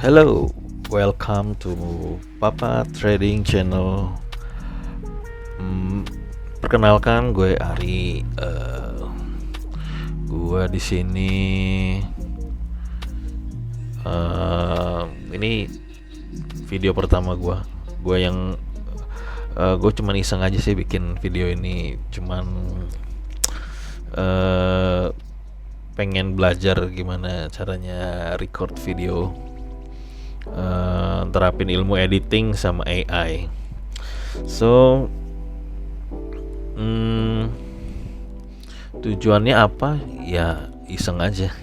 Hello, welcome to Papa Trading Channel. Hmm, Perkenalkan, gue Ari. Gue di sini. Ini video pertama gue. Gue cuman iseng aja sih bikin video ini. Cuman pengen belajar gimana caranya record video. Terapin ilmu editing sama AI. So tujuannya apa? Ya iseng aja.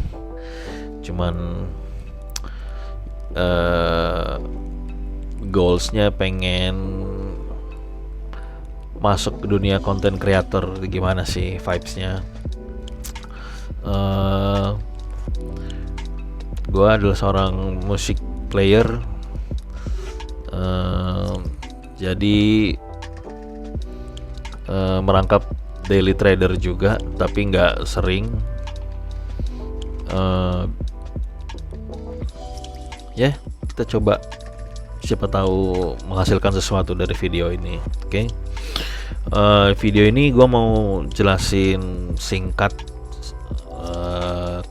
Cuman goalsnya pengen masuk ke dunia content creator. Gimana sih vibesnya? Gue adalah seorang musik player, jadi merangkap daily trader juga, tapi nggak sering. Kita coba, siapa tahu menghasilkan sesuatu dari video ini. Oke. Video ini gue mau jelasin singkat,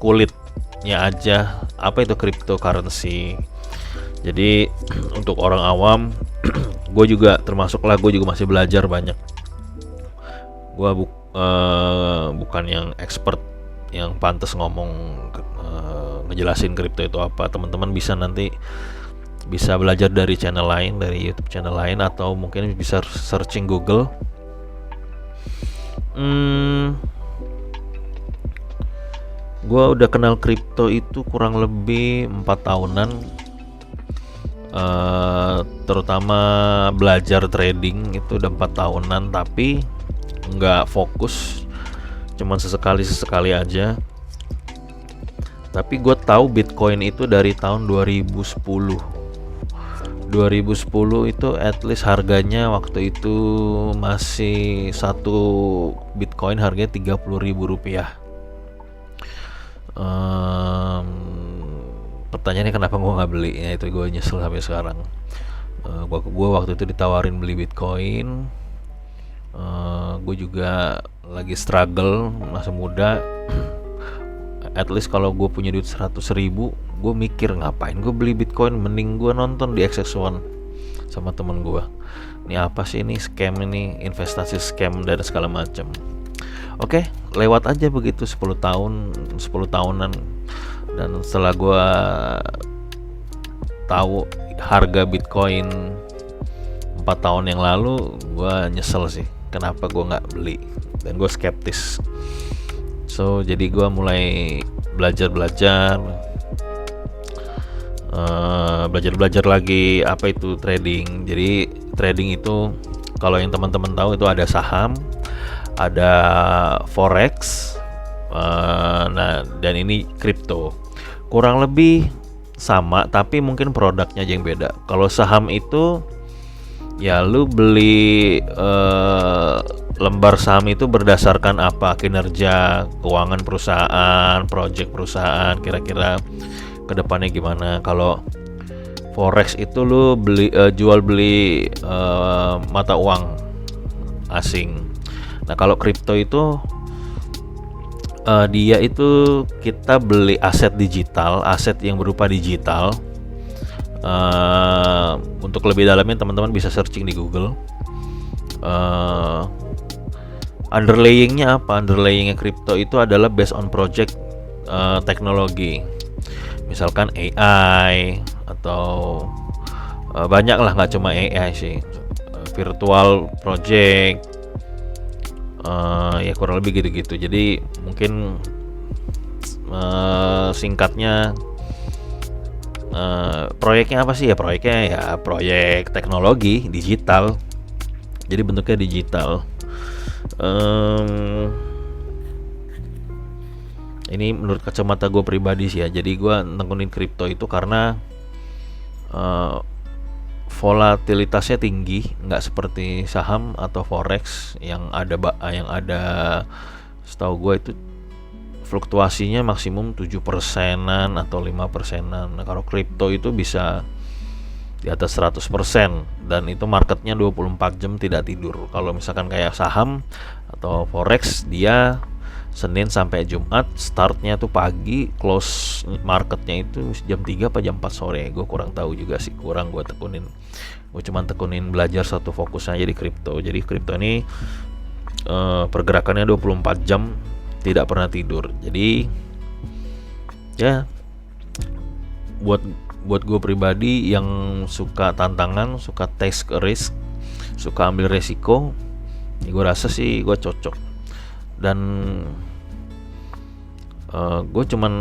kulitnya aja, apa itu cryptocurrency. Jadi untuk orang awam, gue juga masih belajar banyak. Gue bukan yang expert yang pantas ngomong ngejelasin kripto itu apa. Teman-teman bisa belajar dari channel lain, dari YouTube channel lain, atau mungkin bisa searching Google. Gue udah kenal kripto itu kurang lebih 4 tahunan. Terutama belajar trading itu udah 4 tahunan, tapi nggak fokus, cuman sesekali aja. Tapi gue tahu Bitcoin itu dari tahun 2010 itu at least harganya waktu itu masih satu Bitcoin harganya Rp30.000. Pertanyaannya kenapa gue nggak beli? Ya itu gue nyesel sampai sekarang. Gue waktu itu ditawarin beli Bitcoin. Gue juga lagi struggle, masih muda. At least kalau gue punya duit 100.000, gue mikir ngapain gue beli Bitcoin, mending gue nonton di XX1 sama temen gue. Ini apa sih ini, scam ini, investasi scam dan segala macam. Oke, lewat aja begitu 10 tahunan. Dan setelah gue tahu harga Bitcoin 4 tahun yang lalu, gue nyesel sih kenapa gue nggak beli, dan gue skeptis. So jadi gue mulai belajar lagi apa itu trading. Jadi trading itu, kalau yang teman-teman tahu, itu ada saham, ada forex, dan ini kripto. Kurang lebih sama, tapi mungkin produknya aja yang beda. Kalau saham itu ya lu beli lembar saham itu berdasarkan apa, kinerja keuangan perusahaan, project perusahaan, kira-kira kedepannya gimana. Kalau forex itu lu jual beli mata uang asing. Nah kalau kripto itu dia itu kita beli aset digital, aset yang berupa digital. Untuk lebih dalamnya teman-teman bisa searching di Google. Underlayingnya apa? Underlayingnya kripto itu adalah based on project teknologi. Misalkan AI atau banyak lah, nggak cuma AI sih, virtual project, ya kurang lebih gitu-gitu. Jadi mungkin singkatnya, proyeknya apa sih ya? Proyeknya ya proyek teknologi digital. Jadi bentuknya digital. Ini menurut kacamata gue pribadi sih ya. Jadi gue nekunin kripto itu karena volatilitasnya tinggi, nggak seperti saham atau forex yang ada setahu gue itu fluktuasinya maksimum 7%-an atau 5%-an. Nah, kalau kripto itu bisa di atas 100% dan itu marketnya 24 jam tidak tidur. Kalau misalkan kayak saham atau forex, dia Senin sampai Jumat, startnya tuh pagi, close marketnya itu jam 3 apa jam 4 sore. Gue kurang tahu juga sih, kurang gue tekunin. Gue cuman tekunin belajar satu fokus aja di kripto. Jadi kripto ini pergerakannya 24 jam, tidak pernah tidur. Jadi ya buat gue pribadi yang suka tantangan, suka take risk, suka ambil resiko, ya gue rasa sih gue cocok. Dan gue cuman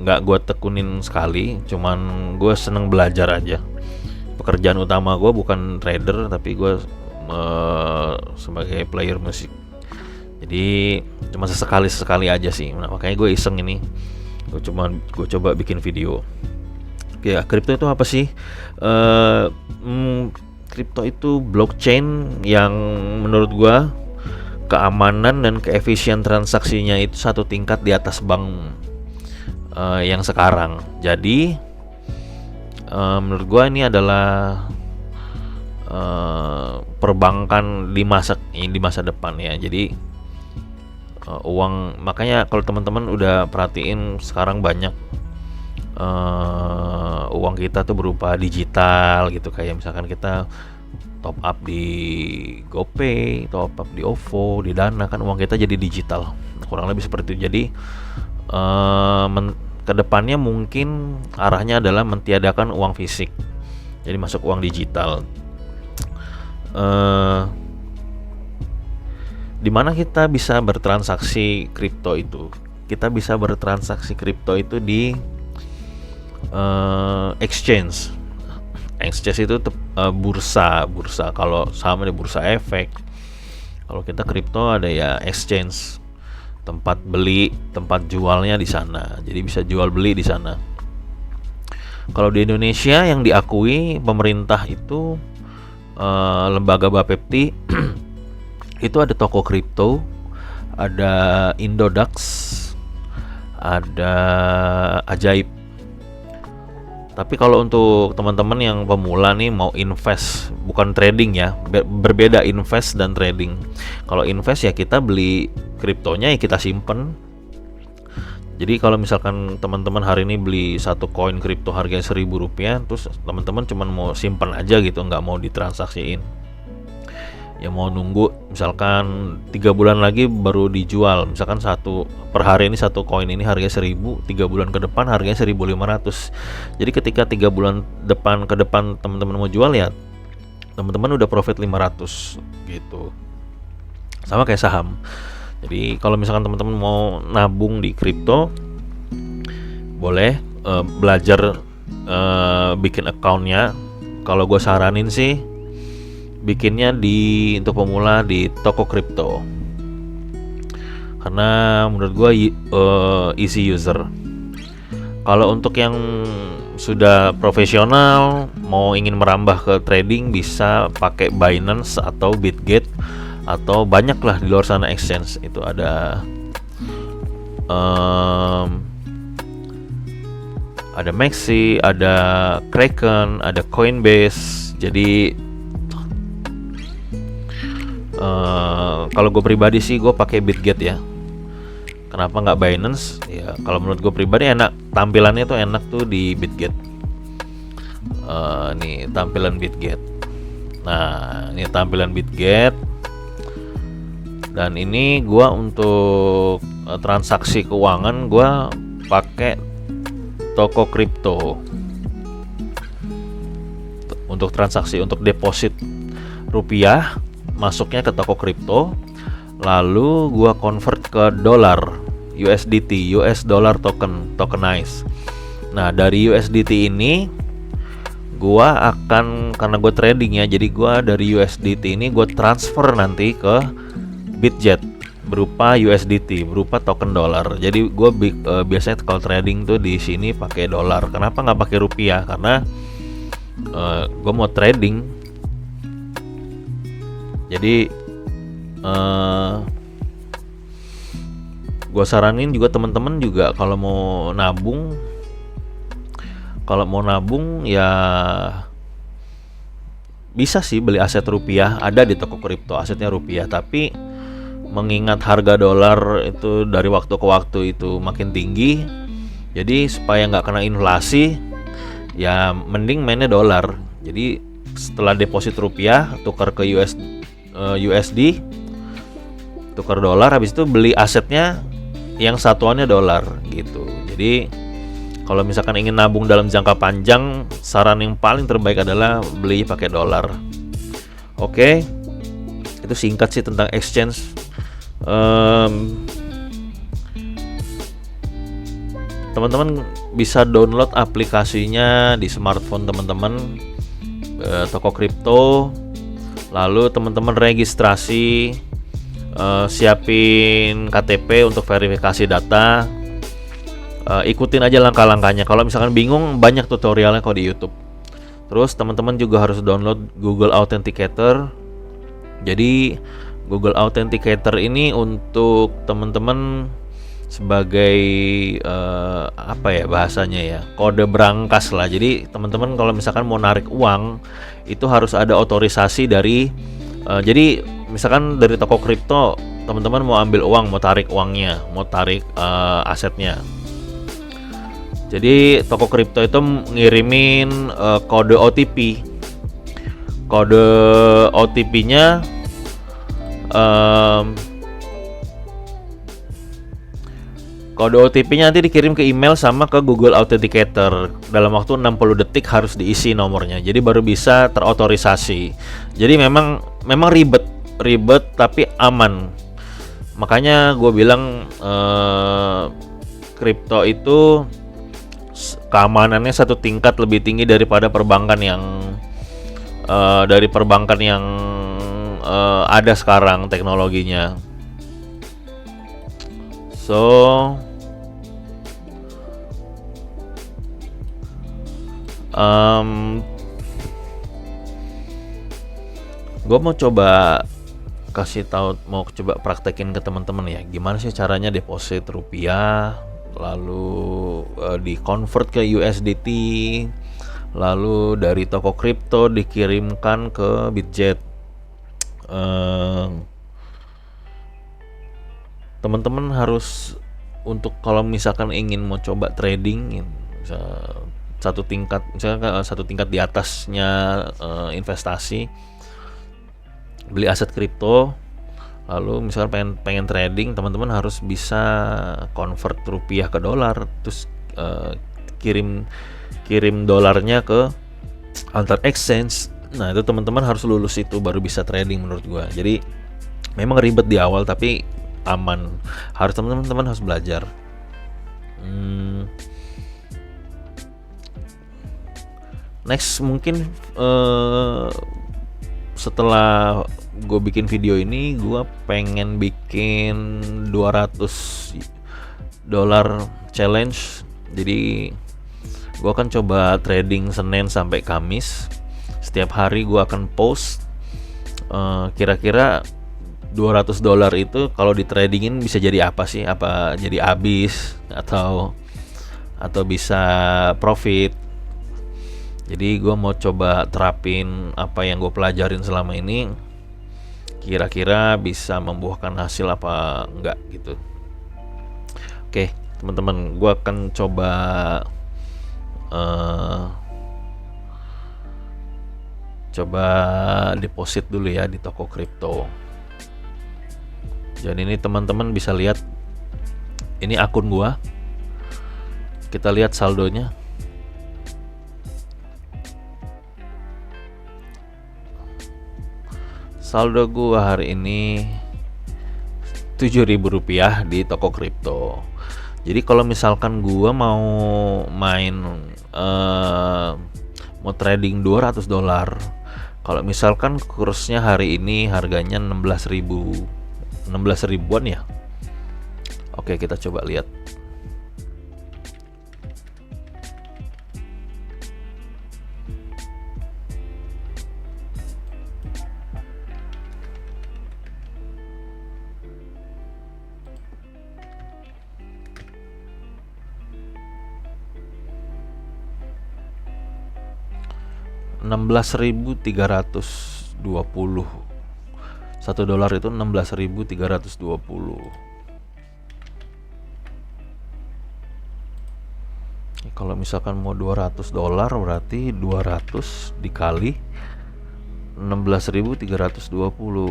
nggak gue tekunin sekali, cuman gue seneng belajar aja. Pekerjaan utama gue bukan trader, tapi gue sebagai player musik. Jadi cuma sesekali aja sih. Nah, makanya gue iseng ini, gue coba bikin video. Ya, kripto itu apa sih? Kripto itu blockchain yang menurut gue keamanan dan keefisien transaksinya itu satu tingkat di atas bank yang sekarang. Jadi menurut gue ini adalah perbankan di masa depan ya. Jadi uang, makanya kalau teman-teman udah perhatiin sekarang banyak uang kita tuh berupa digital gitu, kayak misalkan kita top up di GoPay, top up di OVO, di Dana, kan uang kita jadi digital. Kurang lebih seperti itu. Jadi kedepannya mungkin arahnya adalah mentiadakan uang fisik, jadi masuk uang digital. Di mana kita bisa bertransaksi kripto itu? Kita bisa bertransaksi kripto itu di exchange. Exchange itu bursa. Kalau saham ada bursa efek. Kalau kita kripto ada ya exchange, tempat beli, tempat jualnya di sana. Jadi bisa jual beli di sana. Kalau di Indonesia yang diakui pemerintah itu lembaga Bapepti itu ada toko kripto, ada Indodax, ada Ajaib. Tapi kalau untuk teman-teman yang pemula nih mau invest, bukan trading ya, berbeda invest dan trading. Kalau invest ya kita beli kriptonya ya kita simpen. Jadi kalau misalkan teman-teman hari ini beli satu koin kripto harganya Rp1.000, terus teman-teman cuma mau simpen aja gitu, nggak mau ditransaksiin. Ya mau nunggu misalkan 3 bulan lagi baru dijual, misalkan satu per hari ini satu koin ini harganya 1.000, 3 bulan ke depan harganya 1.500. Jadi ketika 3 bulan ke depan teman-teman mau jual ya teman-teman udah profit 500 gitu. Sama kayak saham. Jadi kalau misalkan teman-teman mau nabung di kripto, boleh belajar bikin accountnya. Kalau gue saranin sih bikinnya untuk pemula di toko kripto, karena menurut gue easy user. Kalau untuk yang sudah profesional mau ingin merambah ke trading, bisa pakai Binance atau Bitget, atau banyak lah di luar sana exchange. Itu ada Maxi, ada Kraken, ada Coinbase. Jadi kalau gue pribadi sih gue pakai Bitget ya. Kenapa nggak Binance? Ya kalau menurut gue pribadi enak, tampilannya tuh enak tuh di Bitget. Nih tampilan Bitget. Nah ini tampilan Bitget. Dan ini gue untuk transaksi keuangan gue pakai toko kripto. Untuk transaksi, untuk deposit rupiah, masuknya ke toko kripto, lalu gua convert ke dolar, USDT, US dollar tokenize. Nah dari USDT ini gua akan, karena gue trading ya, jadi gua dari USDT ini gue transfer nanti ke Bitget berupa USDT, berupa token dolar. Jadi gue biasanya kalau trading tuh di sini pakai dolar. Kenapa nggak pakai rupiah? Karena gue mau trading. Jadi Gua saranin juga teman-teman juga kalau mau nabung ya bisa sih beli aset rupiah, ada di toko kripto asetnya rupiah, tapi mengingat harga dolar itu dari waktu ke waktu itu makin tinggi, jadi supaya nggak kena inflasi ya mending mainnya dolar. Jadi setelah deposit rupiah tukar ke USD, tukar dolar, habis itu beli asetnya yang satuannya dolar gitu. Jadi kalau misalkan ingin nabung dalam jangka panjang, saran yang paling terbaik adalah beli pakai dolar. Oke, itu singkat sih tentang exchange. Teman-teman bisa download aplikasinya di smartphone teman-teman, toko kripto. Lalu teman-teman registrasi, siapin KTP untuk verifikasi data. Ikutin aja langkah-langkahnya. Kalau misalkan bingung, banyak tutorialnya kok di YouTube. Terus teman-teman juga harus download Google Authenticator. Jadi Google Authenticator ini untuk teman-teman sebagai apa ya bahasanya ya, kode berangkas lah. Jadi teman-teman kalau misalkan mau narik uang itu harus ada otorisasi dari jadi misalkan dari toko kripto, teman-teman mau ambil uang, mau tarik uangnya, mau tarik asetnya. Jadi toko kripto itu ngirimin kode OTP. Kode OTP-nya kode OTP-nya nanti dikirim ke email sama ke Google Authenticator. Dalam waktu 60 detik harus diisi nomornya. Jadi baru bisa terotorisasi. Jadi memang ribet tapi aman. Makanya gue bilang kripto itu keamanannya satu tingkat lebih tinggi daripada perbankan yang ada sekarang teknologinya. So gue mau coba praktekin ke teman-teman ya, gimana sih caranya deposit rupiah, lalu di convert ke USDT, lalu dari toko kripto dikirimkan ke Bitget. Teman-teman harus, untuk kalau misalkan ingin mau coba trading satu tingkat di atasnya investasi, beli aset kripto, lalu misalkan pengen trading, teman-teman harus bisa convert rupiah ke dolar, terus kirim dolarnya ke antar exchange. Nah itu teman-teman harus lulus itu baru bisa trading menurut gua. Jadi memang ribet di awal tapi aman. Teman-teman harus belajar. Next mungkin setelah gue bikin video ini, gue pengen bikin $200 challenge. Jadi gue akan coba trading Senin sampai Kamis. Setiap hari gue akan post kira-kira $200 itu kalau di tradingin bisa jadi apa sih? Apa jadi habis atau bisa profit? Jadi gue mau coba terapin apa yang gue pelajarin selama ini, kira-kira bisa membuahkan hasil apa enggak gitu. Oke teman-teman, gue akan coba deposit dulu ya di toko kripto. Jadi ini teman-teman bisa lihat, ini akun gua. Kita lihat saldonya. Saldo gua hari ini Rp7.000 di toko kripto. Jadi kalau misalkan gua mau main mau trading $200, kalau misalkan kursnya hari ini harganya 16 ribuan ya. Oke, kita coba lihat. 16.320. 1 dolar itu 16.320. Kalau misalkan mau 200 dolar berarti 200 dikali 16.320,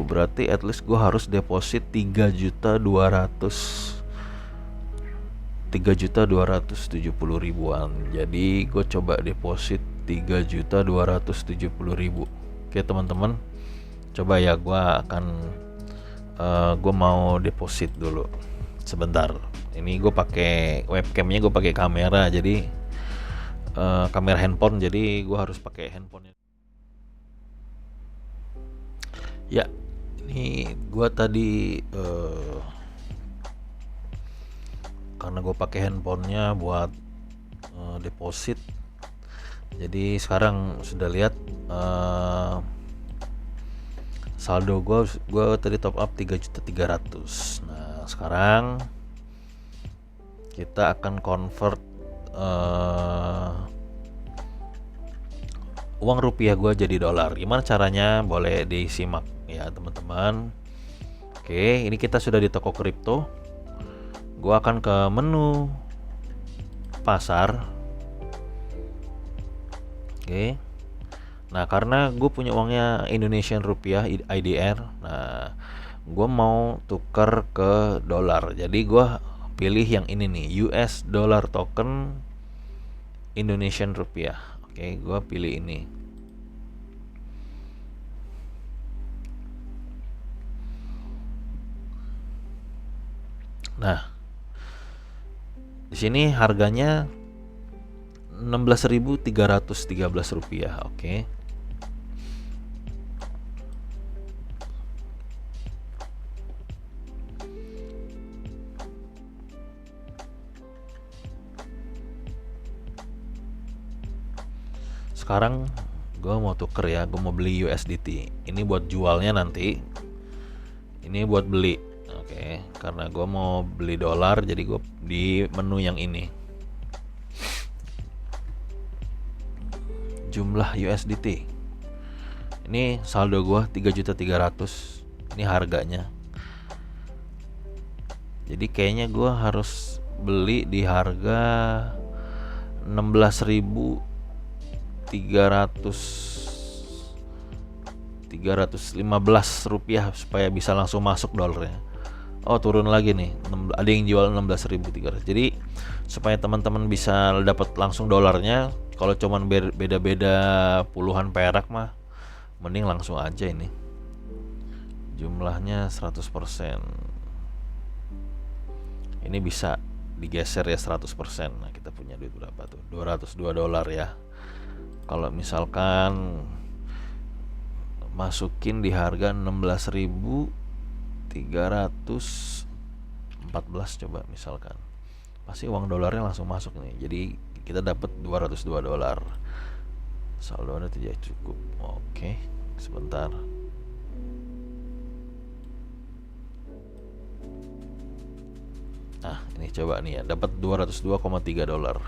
berarti at least gue harus deposit 3.270.000-an. Jadi gue coba deposit 3.270.000. Oke teman-teman, coba ya, gue mau deposit dulu sebentar. Ini gue pakai webcamnya, gue pakai kamera, jadi kamera handphone, jadi gue harus pakai handphone. Ya, ini gue tadi karena gue pakai handphonenya buat deposit, jadi sekarang sudah lihat saldo gue tadi top up 3.300.000. Nah sekarang kita akan convert uang rupiah gue jadi dolar. Gimana caranya? Boleh disimak ya teman-teman. Oke, ini kita sudah di toko kripto. Gue akan ke menu pasar. Oke. Nah karena gue punya uangnya Indonesian rupiah IDR, nah gue mau tukar ke dolar. Jadi gue pilih yang ini nih, US dollar token Indonesian rupiah. Oke, gue pilih ini. Nah, di sini harganya 16.313 rupiah. Oke. Sekarang gue mau tuker ya, gue mau beli USDT. Ini buat jualnya nanti, ini buat beli. Oke, karena gue mau beli dolar, jadi gue di menu yang ini. Jumlah USDT. Ini saldo gue 3.300.000. Ini harganya. Jadi kayaknya gue harus beli di harga 315 rupiah supaya bisa langsung masuk dolarnya. Oh turun lagi nih, ada yang jual 16.300. Jadi supaya teman-teman bisa dapat langsung dolarnya, kalau cuman beda-beda puluhan perak mah mending langsung aja ini. Jumlahnya 100%. Ini bisa digeser ya 100%. Nah kita punya duit berapa tuh? 202 dolar ya. Kalau misalkan masukin di harga 16.314 coba misalkan, pasti uang dolarnya langsung masuk nih. Jadi kita dapat 202 dolar. Saldonya tidak cukup. Oke, sebentar. Nah, ini coba nih ya, dapat 202,3 dolar.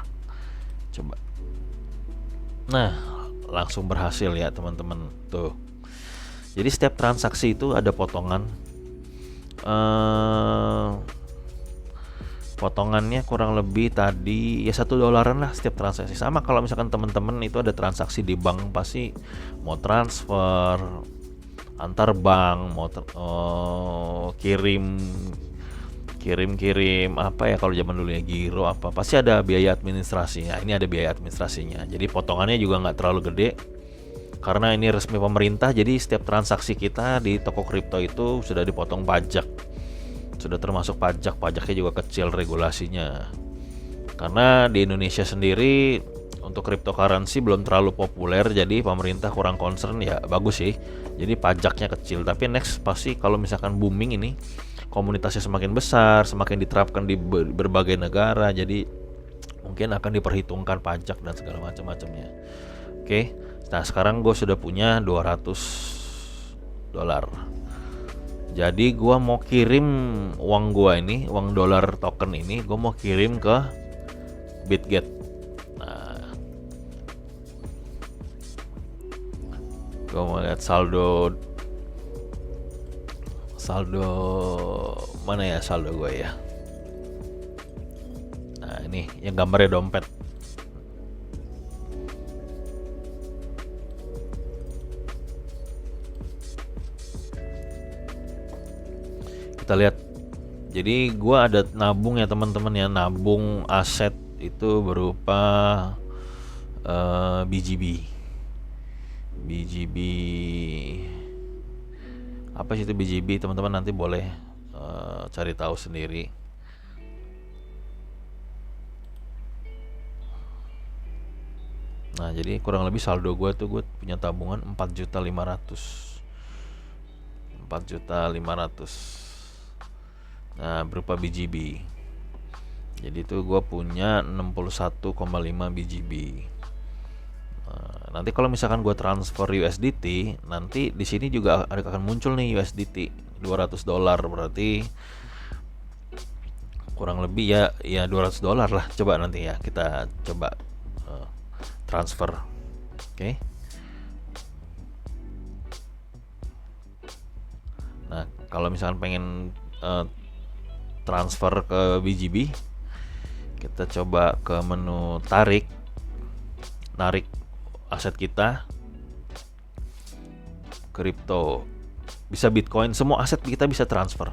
Coba. Nah, langsung berhasil ya teman-teman. Tuh. Jadi setiap transaksi itu ada potongan. Potongannya kurang lebih tadi ya $1 lah setiap transaksi. Sama kalau misalkan teman-teman itu ada transaksi di bank, pasti mau transfer antar bank, mau kirim apa ya, kalau zaman dulu ya giro apa, pasti ada biaya administrasinya. Ini ada biaya administrasinya, jadi potongannya juga nggak terlalu gede karena ini resmi pemerintah. Jadi setiap transaksi kita di toko kripto itu sudah dipotong pajak, sudah termasuk pajaknya juga kecil regulasinya. Karena di Indonesia sendiri untuk cryptocurrency belum terlalu populer, jadi pemerintah kurang concern. Ya bagus sih, jadi pajaknya kecil. Tapi next pasti kalau misalkan booming ini, komunitasnya semakin besar, semakin diterapkan di berbagai negara, jadi mungkin akan diperhitungkan pajak dan segala macam-macamnya. Oke, nah sekarang gue sudah punya 200 dolar. Jadi gue mau kirim uang gue ini, uang dolar token ini, gue mau kirim ke Bitget. Nah, Gue mau lihat saldo mana ya, saldo gue ya. Nah ini yang gambarnya dompet. Kita lihat. Jadi gue ada nabung ya teman-teman ya, nabung aset itu berupa BGB. Apa sih itu BGB? Teman-teman nanti boleh cari tahu sendiri. Nah, jadi kurang lebih saldo gue tuh, gue punya tabungan 4.500.000. Nah, berupa BGB. Jadi itu gue punya 61,5 BGB. Nah, nanti kalau misalkan gue transfer USDT, nanti di sini juga akan muncul nih USDT $200, berarti kurang lebih ya $200 lah. Coba nanti ya kita coba transfer. Oke. Nah, kalau misalkan pengen transfer ke BGB, kita coba ke menu narik aset kita, kripto, bisa Bitcoin, semua aset kita bisa transfer.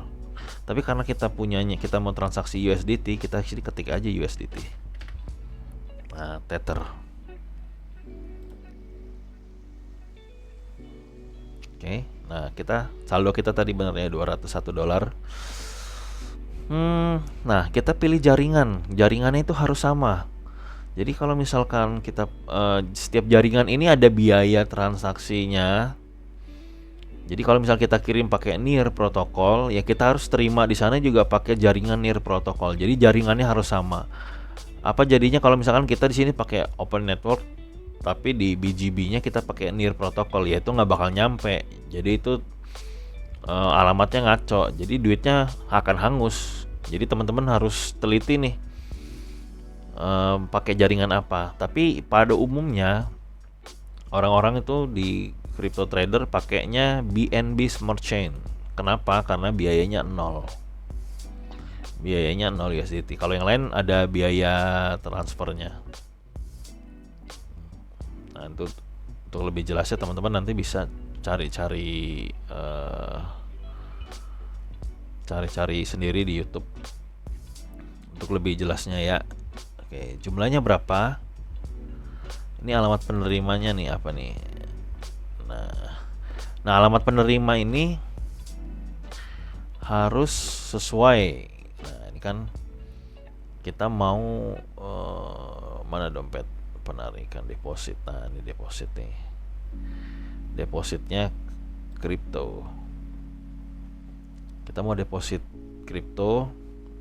Tapi karena kita mau transaksi USDT, kita ketik aja USDT. Nah, Tether. Oke, nah saldo kita tadi benernya $201. Nah, kita pilih jaringannya itu harus sama. Jadi kalau misalkan kita setiap jaringan ini ada biaya transaksinya. Jadi kalau misal kita kirim pakai Near protokol, ya kita harus terima di sana juga pakai jaringan Near protokol. Jadi jaringannya harus sama. Apa jadinya kalau misalkan kita di sini pakai Open Network, tapi di BGB-nya kita pakai Near protokol, ya itu nggak bakal nyampe. Jadi itu alamatnya ngaco. Jadi duitnya akan hangus. Jadi teman-teman harus teliti nih pakai jaringan apa. Tapi pada umumnya orang-orang itu di crypto trader pakainya BNB Smart Chain. Kenapa? Karena biayanya 0 USDT. Kalau yang lain ada biaya transfernya. Nah, untuk lebih jelasnya teman-teman nanti bisa cari-cari sendiri di YouTube untuk lebih jelasnya ya. Oke, jumlahnya berapa? Ini alamat penerimanya nih, apa nih? Nah, alamat penerima ini harus sesuai. Nah, ini kan kita mau mana dompet penarikan deposit. Nah, ini deposit nih. Depositnya kripto. Kita mau deposit kripto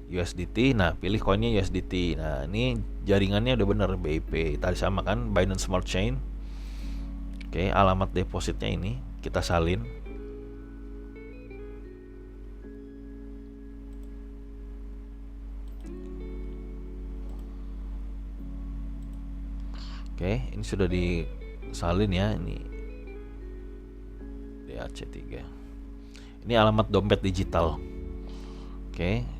USDT. Nah, pilih koinnya USDT. Nah, ini jaringannya udah bener, BIP. Tadi sama kan, Binance Smart Chain. Oke, alamat depositnya ini kita salin. Oke, ini sudah disalin ya, ini DAC3. Ini alamat dompet digital. Oke.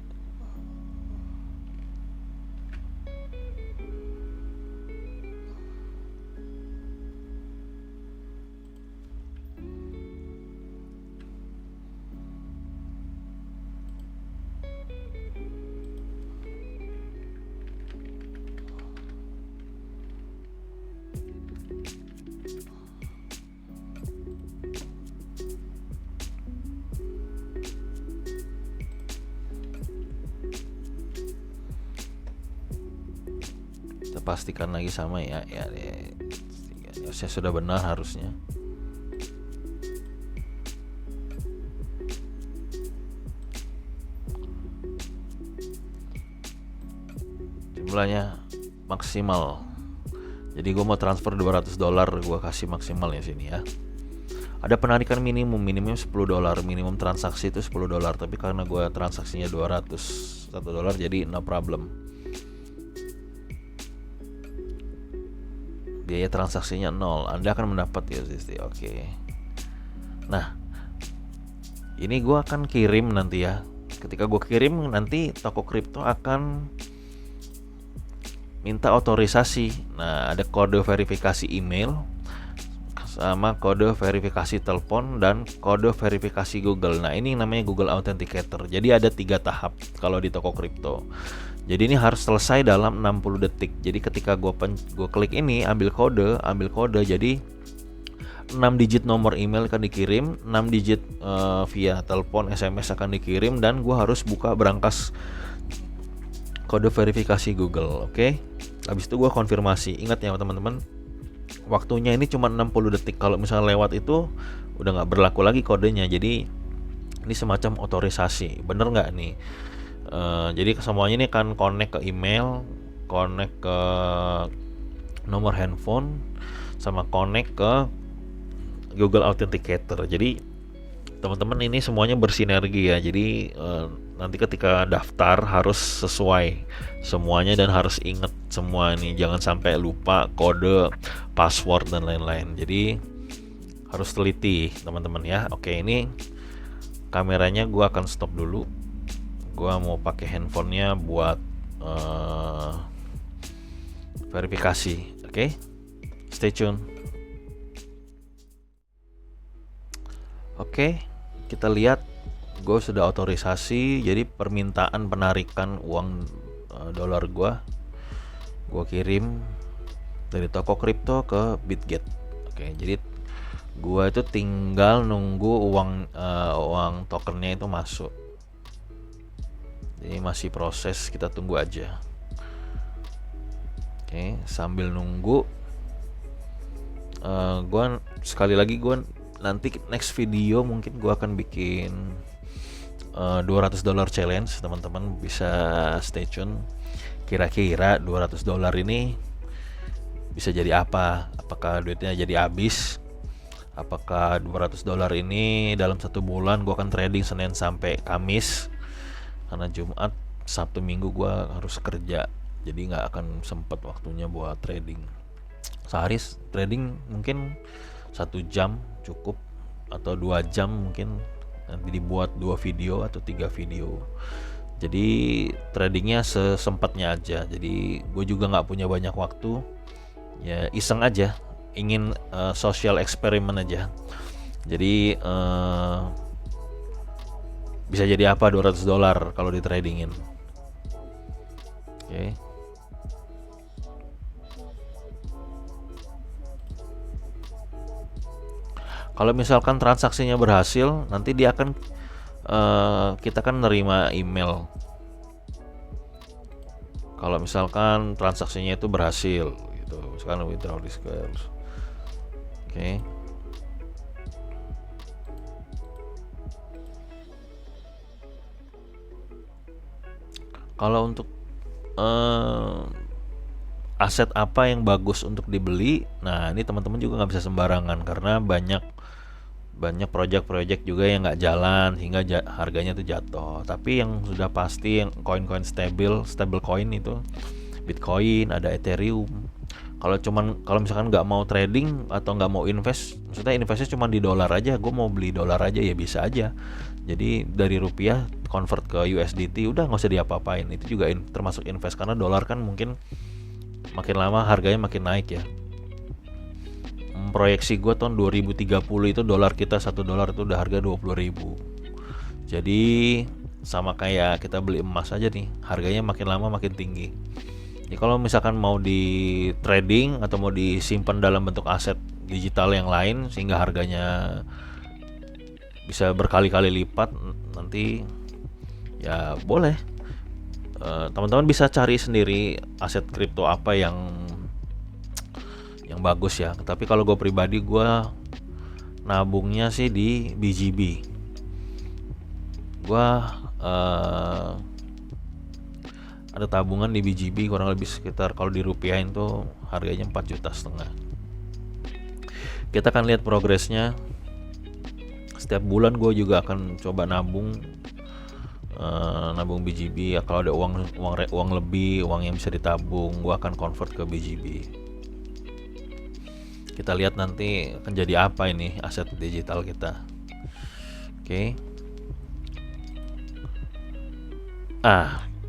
Kita pastikan lagi sama ya saya sudah benar harusnya. Jumlahnya maksimal. Jadi gue mau transfer $200, gue kasih maksimal ya sini ya. Ada penarikan minimumnya $10, minimum transaksi itu $10, tapi karena gue transaksinya $201 jadi no problem. Biaya transaksinya 0, Anda akan mendapat USDT. Oke. Nah, ini gue akan kirim nanti ya. Ketika gue kirim, nanti toko kripto akan minta otorisasi. Nah, ada kode verifikasi email, sama kode verifikasi telepon, dan kode verifikasi Google. Nah, ini namanya Google Authenticator. Jadi ada 3 tahap kalau di toko kripto. Jadi ini harus selesai dalam 60 detik. Jadi ketika gue klik ini, ambil kode, jadi 6 digit nomor email akan dikirim, 6 digit via telepon, SMS akan dikirim, dan gue harus buka berangkas kode verifikasi Google. Oke. Habis itu gue konfirmasi. Ingat ya teman-teman, waktunya ini cuma 60 detik. Kalau misalnya lewat itu udah nggak berlaku lagi kodenya. Jadi ini semacam otorisasi. Bener nggak nih? Jadi semuanya ini akan connect ke email, connect ke nomor handphone, sama connect ke Google Authenticator. Jadi teman-teman ini semuanya bersinergi ya. Jadi nanti ketika daftar harus sesuai semuanya dan harus ingat semua ini. Jangan sampai lupa kode, password, dan lain-lain. Jadi harus teliti teman-teman ya. Oke, ini kameranya gua akan stop dulu. Gua mau pakai handphonenya buat verifikasi. Oke, stay tune. Oke, kita lihat gue sudah otorisasi. Jadi permintaan penarikan uang dolar gue kirim dari toko kripto ke Bitget. Oke, jadi gue itu tinggal nunggu uang tokennya itu masuk. Jadi masih proses, kita tunggu aja. Oke, sambil nunggu gue sekali lagi, nanti next video mungkin gue akan bikin $200 challenge. Teman-teman bisa stay tune. Kira-kira $200 ini bisa jadi apa? Apakah duitnya jadi habis? Apakah $200 ini dalam 1 bulan gue akan trading Senin sampai Kamis? Karena Jumat, Sabtu, Minggu gue harus kerja. Jadi nggak akan sempat waktunya buat trading. Sehari trading mungkin 1 jam cukup, atau 2 jam mungkin, nanti dibuat 2 video atau 3 video. Jadi tradingnya sesempatnya aja. Jadi gue juga nggak punya banyak waktu, ya iseng aja, ingin social eksperimen aja. Jadi bisa jadi apa $200 kalau di tradingin. Oke. Kalau misalkan transaksinya berhasil, nanti dia akan kita kan nerima email. Kalau misalkan transaksinya itu berhasil, gitu. Misalkan withdraw this cash. Oke. Kalau untuk aset apa yang bagus untuk dibeli, nah ini teman-teman juga nggak bisa sembarangan, karena banyak project juga yang nggak jalan hingga harganya tuh jatuh. Tapi yang sudah pasti, yang koin-koin stable coin itu Bitcoin, ada Ethereum. Kalau misalkan nggak mau trading atau nggak mau invest, maksudnya investnya cuma di dolar aja, gue mau beli dolar aja, ya bisa aja. Jadi dari rupiah convert ke USDT, udah nggak usah diapa-apain. Itu juga termasuk invest, karena dolar kan mungkin makin lama harganya makin naik ya. Proyeksi gue tahun 2030 itu dolar kita, $1 itu udah harga 20.000. Jadi sama kayak kita beli emas aja nih, harganya makin lama makin tinggi. Jadi kalau misalkan mau di trading atau mau disimpan dalam bentuk aset digital yang lain sehingga harganya bisa berkali-kali lipat nanti, ya boleh. Teman-teman bisa cari sendiri aset kripto apa yang bagus ya. Tapi kalau gue pribadi, gue nabungnya sih di BGB. Gue ada tabungan di BGB kurang lebih sekitar, kalau dirupiahin tuh harganya 4,5 juta. Kita akan lihat progresnya. Setiap bulan gue juga akan coba nabung BGB ya. Kalau ada uang lebih, uang yang bisa ditabung, gue akan convert ke BGB. Kita lihat nanti akan jadi apa ini aset digital kita. Oke.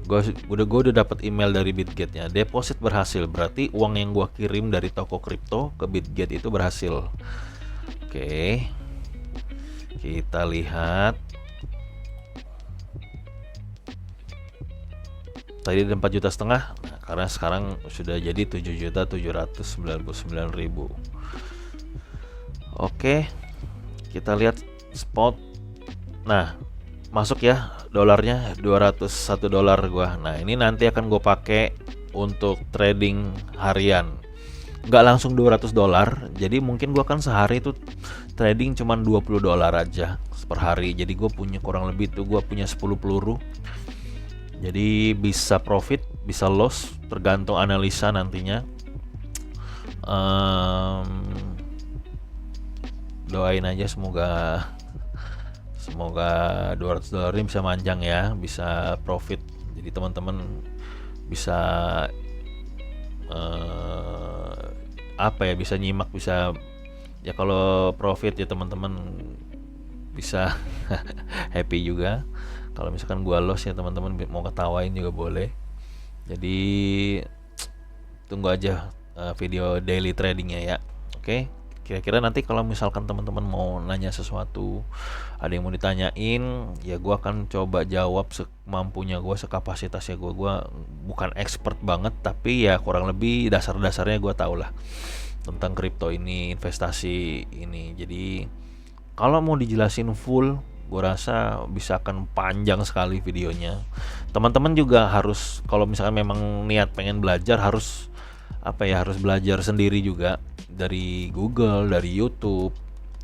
Gue udah dapat email dari Bitget-nya. Deposit berhasil, berarti uang yang gue kirim dari toko kripto ke Bitget itu berhasil. Oke. Kita lihat. Tadi ada 4,5 juta. Nah, karena sekarang sudah jadi 7.799.000. Oke. Kita lihat spot. Nah, masuk ya dolarnya $201 gua. Nah, ini nanti akan gue pakai untuk trading harian. Nggak langsung $200. Jadi mungkin gua kan sehari itu trading cuman $20 aja per hari. Jadi gue punya kurang lebih tuh gue punya 10 peluru. Jadi bisa profit, bisa loss, tergantung analisa nantinya. Doain aja semoga $200 ini bisa manjang ya, bisa profit. Jadi teman-teman bisa bisa nyimak, bisa ya kalau profit ya teman-teman bisa happy juga. Kalau misalkan gua loss ya teman-teman mau ketawain juga boleh. Jadi tunggu aja video daily tradingnya ya. Oke. Kira-kira nanti kalau misalkan teman-teman mau nanya sesuatu, ada yang mau ditanyain, ya gua akan coba jawab semampunya gua, sekapasitasnya gua. Gua bukan expert banget, tapi ya kurang lebih dasar-dasarnya gua tahu lah tentang kripto ini, investasi ini. Jadi kalau mau dijelasin full, gue rasa bisa akan panjang sekali videonya. Teman-teman juga harus, kalau misalkan memang niat pengen belajar, harus harus belajar sendiri juga dari Google, dari YouTube.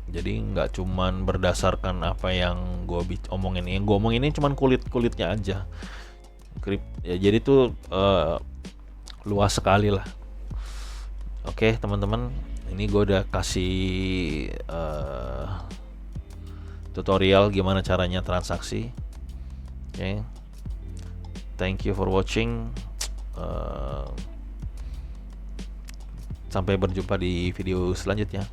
Jadi nggak cuman berdasarkan apa yang gue omongin. Yang gue omongin ini cuman kulit-kulitnya aja. Ya, jadi tuh luas sekali lah. Oke teman-teman, ini gue udah kasih tutorial gimana caranya transaksi. Oke. Thank you for watching. Sampai berjumpa di video selanjutnya.